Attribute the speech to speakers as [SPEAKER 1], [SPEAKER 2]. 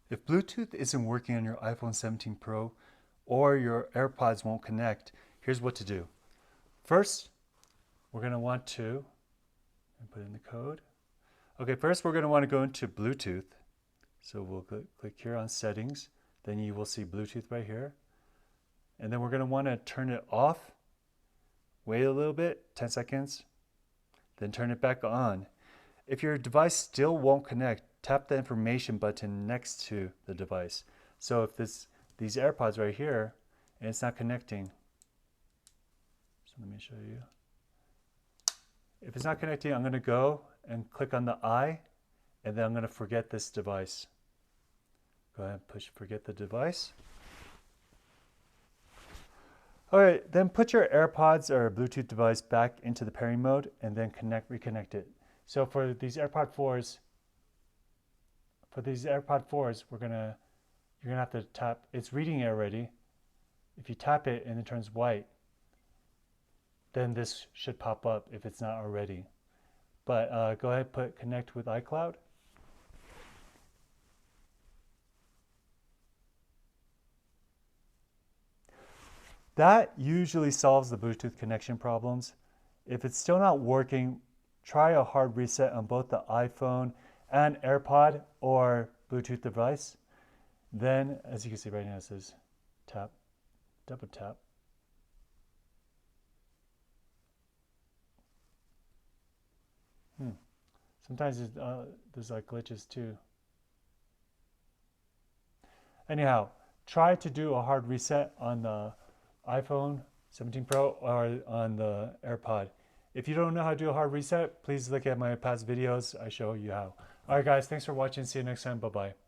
[SPEAKER 1] If Bluetooth isn't working on your iPhone 17 Pro or your AirPods won't connect, here's what to do. First, we're going to want to put in the code. Okay, first we're going to want to go into Bluetooth. So we'll click here on settings. Then you will see Bluetooth right here. And then we're going to want to turn it off. Wait a little bit, 10 seconds. Then turn it back on. If your device still won't connect, tap the information button next to the device. So if these AirPods right here, and it's not connecting. So let me show you. If it's not connecting, I'm going to go and click on the I, and then I'm going to forget this device. Go ahead and push forget the device. All right, then put your AirPods or Bluetooth device back into the pairing mode and then reconnect it. So for these AirPod 4s, you're gonna have to tap. It's reading it already. If you tap it and it turns white, then this should pop up if it's not already. But go ahead and put connect with iCloud. That usually solves the Bluetooth connection problems. If it's still not working, try a hard reset on both the iPhone and AirPod or Bluetooth device. Then, as you can see right now, it says tap, double tap. Sometimes there's like glitches too. Anyhow, try to do a hard reset on the iPhone 17 Pro or on the AirPod. If you don't know how to do a hard reset, please look at my past videos. I show you how. All right, guys, thanks for watching. See you next time. Bye-bye.